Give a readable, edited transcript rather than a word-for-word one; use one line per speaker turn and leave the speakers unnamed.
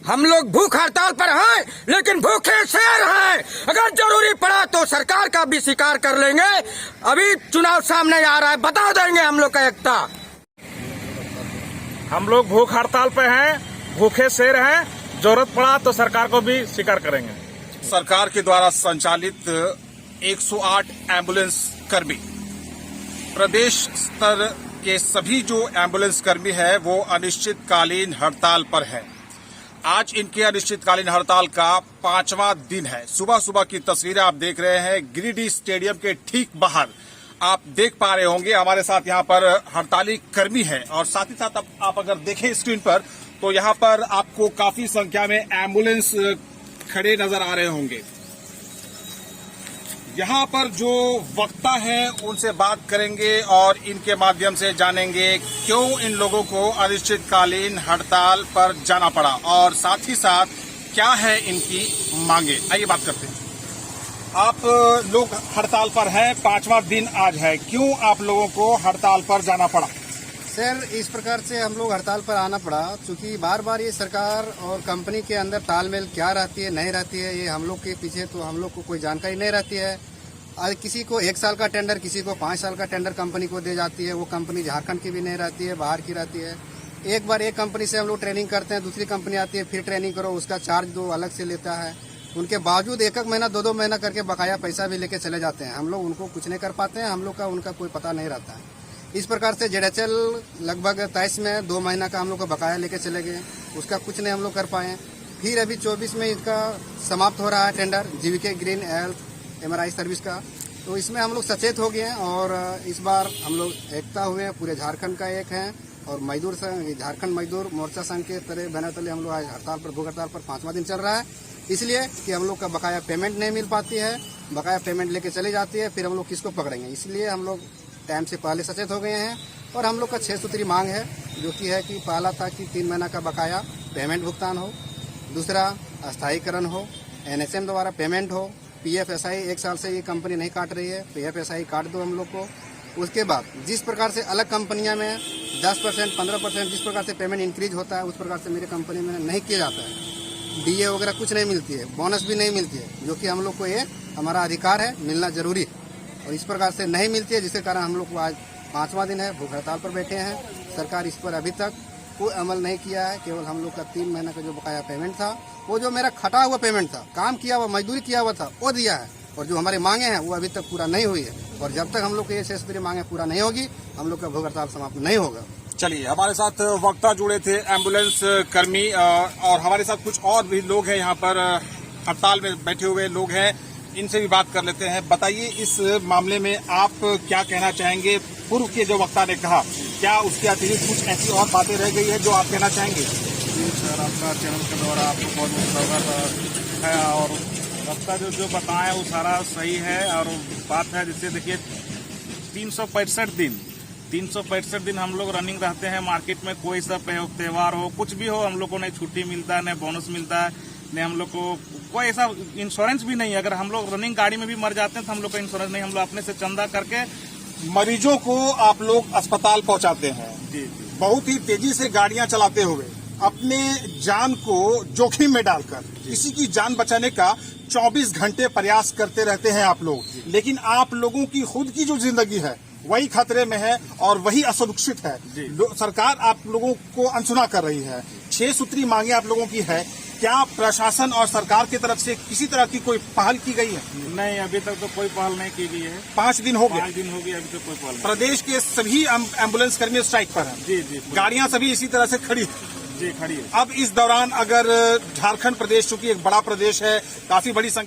हम लोग भूख हड़ताल पर हैं, लेकिन भूखे शेर हैं। अगर जरूरी पड़ा तो सरकार का भी स्वीकार कर लेंगे। अभी चुनाव सामने आ रहा है, बता देंगे हम लोग का एकता।
हम लोग भूख हड़ताल पे हैं, भूखे शेर हैं। जरूरत पड़ा तो सरकार को भी स्वीकार करेंगे।
सरकार के द्वारा संचालित 108 एम्बुलेंस कर्मी, प्रदेश स्तर के सभी जो एम्बुलेंस कर्मी है वो अनिश्चितकालीन हड़ताल पर है। आज इनके अनिश्चितकालीन हड़ताल का 5वां दिन है। सुबह सुबह की तस्वीरें आप देख रहे हैं गिरिडीह स्टेडियम के ठीक बाहर। आप देख पा रहे होंगे हमारे साथ यहाँ पर हड़ताली कर्मी है, और साथ ही साथ आप अगर देखें स्क्रीन पर तो यहाँ पर आपको काफी संख्या में एम्बुलेंस खड़े नजर आ रहे होंगे। यहाँ पर जो वक्ता हैं उनसे बात करेंगे और इनके माध्यम से जानेंगे क्यों इन लोगों को अनिश्चितकालीन हड़ताल पर जाना पड़ा, और साथ ही साथ क्या है इनकी मांगे। आइए बात करते हैं। आप लोग हड़ताल पर हैं, 5वां दिन आज है, क्यों आप लोगों को हड़ताल पर जाना पड़ा?
सर, इस प्रकार से हम लोग हड़ताल पर आना पड़ा क्योंकि बार बार ये सरकार और कंपनी के अंदर तालमेल क्या रहती है नहीं रहती है, ये हम लोग के पीछे तो हम लोग को कोई जानकारी नहीं रहती है। किसी को 1 साल का टेंडर, किसी को 5 साल का टेंडर कंपनी को दे जाती है। वो कंपनी झारखंड की भी नहीं रहती है, बाहर की रहती है। एक बार एक कंपनी से हम लोग ट्रेनिंग करते हैं, दूसरी कंपनी आती है, फिर ट्रेनिंग करो, उसका चार्ज दो अलग से लेता है। उनके बावजूद 1-1 महीना 2-2 महीना करके बकाया पैसा भी लेके चले जाते हैं। हम लोग उनको कुछ नहीं कर पाते हैं, हम लोग का उनका कोई पता नहीं रहता है। इस प्रकार से जेडएचएल लगभग 23 में 2 महीना का हम लोग का बकाया लेके चले गए, उसका कुछ नहीं हम लोग कर पाए। फिर अभी 24 में इसका समाप्त हो रहा है tender, GVK green health MRI service का। तो इसमें हम लोग सचेत हो गए हैं और इस बार हम लोग एकता हुए हैं, पूरे झारखंड का एक हैं। और मजदूर संघ, झारखंड मजदूर मोर्चा संघ के तरह बैनर तले हम लोग आज हड़ताल पर, भूख हड़ताल पर 5वां दिन चल रहा है। इसलिए कि हम लोग का बकाया पेमेंट नहीं मिल पाती है, बकाया पेमेंट लेके चली जाती है, फिर हम लोग किसको पकड़ेंगे। इसलिए हम लोग टाइम से पहले सचेत हो गए हैं। और हम लोग का 6 सूत्री मांग है, जो कि है कि पहला था कि 3 महीना का बकाया पेमेंट भुगतान हो, दूसरा अस्थायीकरण हो, NHM द्वारा पेमेंट हो, PFSI 1 साल से ये कंपनी नहीं काट रही है, PFSI काट दो हम लोग को। उसके बाद जिस प्रकार से अलग कंपनियां में 10% 15% जिस प्रकार से पेमेंट इंक्रीज होता है, उस प्रकार से मेरी कंपनी में नहीं किया जाता है। DA वगैरह कुछ नहीं मिलती है, बोनस भी नहीं मिलती है, जो कि हम लोग को ये हमारा अधिकार है, मिलना जरूरी है। और इस प्रकार से नहीं मिलती है, जिसके कारण हम लोग को आज 5वां दिन है, भूख हड़ताल पर बैठे हैं। सरकार इस पर अभी तक कोई अमल नहीं किया है। केवल हम लोग का 3 महीने का जो बकाया पेमेंट था, वो जो मेरा खटा हुआ पेमेंट था, काम किया हुआ, मजदूरी किया हुआ था, वो दिया है। और जो हमारे मांगे हैं वो अभी तक पूरा नहीं हुई है। और जब तक हम लोग के ये 6 सूत्री मांगे पूरा नहीं होगी, हम लोग का भूख हड़ताल समाप्त नहीं होगा।
चलिए, हमारे साथ वक्ता जुड़े थे एम्बुलेंस कर्मी, और हमारे साथ कुछ और भी लोग हैं यहाँ पर हड़ताल में बैठे हुए लोग हैं, इनसे भी बात कर लेते हैं। बताइए, इस मामले में आप क्या कहना चाहेंगे? पूर्व के जो वक्ता ने कहा, क्या उसके अतिरिक्त कुछ ऐसी और बातें रह गई है जो आप कहना चाहेंगे?
जी सर, आपका चैनल के द्वारा आपको बहुत बहुत स्वागत है। और वक्ता जो बताएं वो सारा सही है। और बात है, जैसे देखिए 365 दिन हम लोग रनिंग रहते हैं मार्केट में। कोई सा त्यौहार हो, कुछ भी हो, हम लोग को नहीं छुट्टी मिलता है, नहीं बोनस मिलता है, नहीं हम लोग को कोई ऐसा इंश्योरेंस भी नहीं है। अगर हम लोग रनिंग गाड़ी में भी मर जाते हैं तो हम लोग का इंश्योरेंस नहीं, हम लोग अपने से चंदा करके
मरीजों को आप लोग अस्पताल पहुंचाते हैं।
जी,
बहुत ही तेजी से गाड़ियां चलाते हुए अपने जान को जोखिम में डालकर किसी की जान बचाने का 24 घंटे प्रयास करते रहते हैं आप लोग। लेकिन आप लोगों की खुद की जो जिंदगी है वही खतरे में है और वही असुरक्षित है। सरकार आप लोगों को अनसुना कर रही है। 6 सूत्री मांगे आप लोगों की है। क्या प्रशासन और सरकार की तरफ से किसी तरह की कोई पहल की गई है?
नहीं, अभी तक तो कोई पहल नहीं की गई है।
5 दिन हो गए।
5 दिन हो गए, अभी तक कोई पहल नहीं।
प्रदेश के सभी एम्बुलेंस कर्मी स्ट्राइक पर हैं।
जी,
गाड़ियां सभी इसी तरह से खड़ी है।
जी, खड़ी है।
अब इस दौरान अगर झारखंड प्रदेश, चूंकि एक बड़ा प्रदेश है, काफी बड़ी संख्या